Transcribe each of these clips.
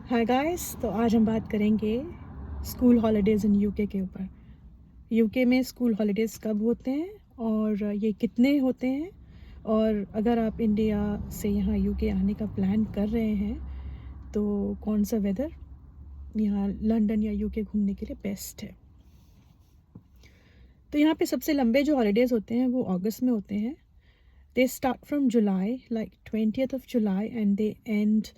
Hi guys, तो आज हम बात करेंगे स्कूल हॉलीडेज़ इन यूके के ऊपर। यूके में स्कूल हॉलीडेज़ कब होते हैं और ये कितने होते हैं, और अगर आप इंडिया से यहाँ यूके आने का प्लान कर रहे हैं तो कौन सा वेदर यहाँ लंदन या यूके घूमने के लिए बेस्ट है। तो यहाँ पे सबसे लंबे जो हॉलीडेज़ होते हैं वो अगस्त में होते हैं। They start from July, like 20th of July, and they end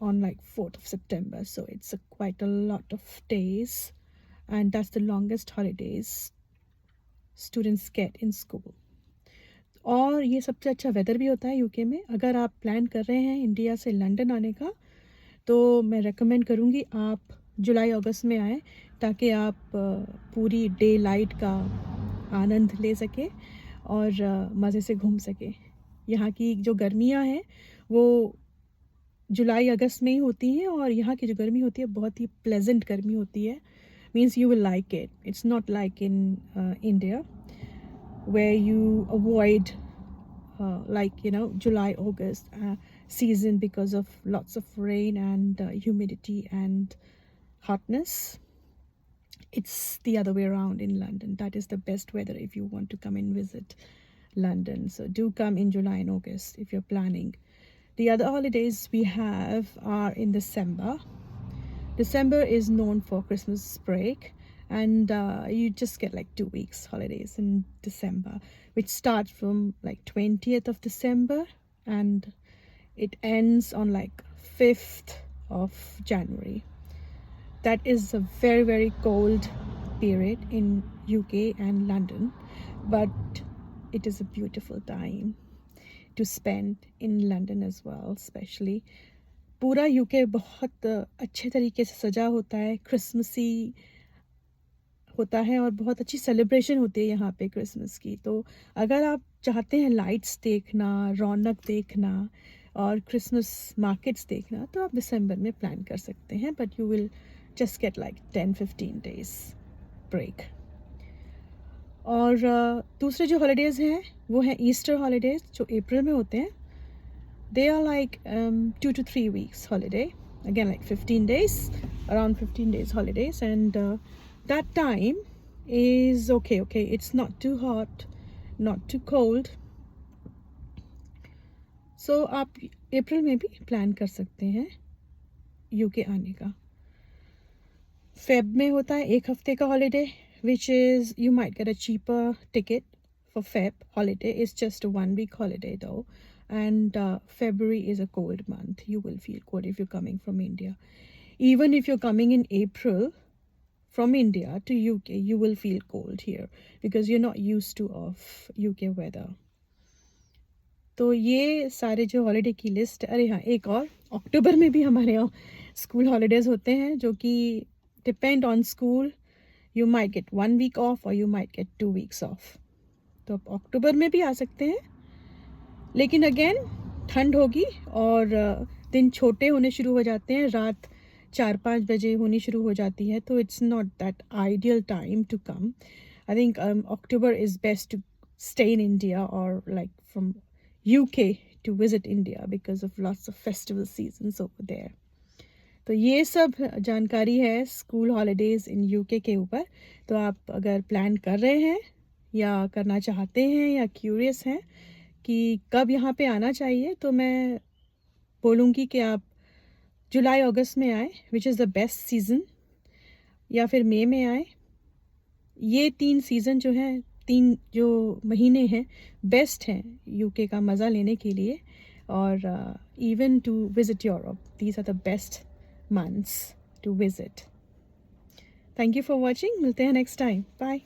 on like 4th of September. So it's quite a lot of days, and that's the longest holidays students get in school. और ये सबसे अच्छा weather भी होता है UK में। अगर आप प्लान कर रहे हैं इंडिया से लंदन आने का तो मैं रेकमेंड करूँगी आप जुलाई अगस्त में आएँ, ताकि आप पूरी डे लाइट का आनंद ले सकें और मज़े से घूम सकें। यहाँ की जो गर्मियाँ हैं वो जुलाई अगस्त में ही होती हैं, और यहाँ की जो गर्मी होती है बहुत ही प्लेजेंट गर्मी होती है। Means you will like it. It's not like in India where you avoid July August season because of lots of rain and humidity and hotness. It's the other way around in London. That is the best weather if you want to come and visit London. So do come in July and August if you're planning. The other holidays we have are in December. December is known for Christmas break, and you just get like 2 weeks holidays in December, which starts from like 20th of December and it ends on like 5th of January. That is a very, very cold period in UK and London, but it is a beautiful time to spend in London as well, especially. पूरा UK बहुत अच्छे तरीके से सजा होता है, Christmassy होता है और बहुत अच्छी सेलिब्रेशन होती है यहाँ पे क्रिसमस की। तो अगर आप चाहते हैं लाइट्स देखना, रौनक देखना और क्रिसमस मार्केट्स देखना, तो आप दिसंबर में प्लान कर सकते हैं, but you will just get like 10-15 days break. और दूसरे जो हॉलीडेज़ हैं वो हैं ईस्टर हॉलीडेज़, जो अप्रैल में होते हैं। They are like 2 to 3 weeks holiday, again like 15 days, around 15 days holidays, and that time is okay. It's not too hot, not too cold, so आप अप्रैल में भी प्लान कर सकते हैं यूके आने का। फेब में होता है 1 हफ्ते का holiday, which is you might get a cheaper ticket for Feb holiday. It's just a 1 week holiday though, and February is a cold month. You will feel cold if you're coming from India. Even if you're coming in April from India to UK, you will feel cold here because you're not used to of UK weather. तो ये सारे जो holiday की list, अरे हाँ, एक और अक्टूबर में भी हमारे यहाँ स्कूल हॉलीडेज़ होते हैं, जो कि depend on school. You might get 1 week off और you might get 2 weeks off. तो आप अक्टूबर में भी आ सकते हैं, लेकिन अगेन ठंड होगी और दिन छोटे होने शुरू हो जाते हैं, रात 4-5 बजे होनी शुरू हो जाती है, तो it's not that ideal time to come. I think October is best to stay in India or like from UK to visit India because of lots of festival seasons over there. तो ये सब जानकारी है school holidays in UK के ऊपर। तो आप अगर प्लान कर रहे हैं या करना चाहते हैं या क्यूरियस हैं कि कब यहाँ पे आना चाहिए, तो मैं बोलूँगी कि आप जुलाई अगस्त में आए, which is the best season, या फिर मई में आए। ये 3 सीज़न जो हैं, 3 जो महीने हैं, बेस्ट हैं यूके का मज़ा लेने के लिए, और even to visit Europe, these are the best months to visit. Thank you for watching. मिलते हैं next time. Bye.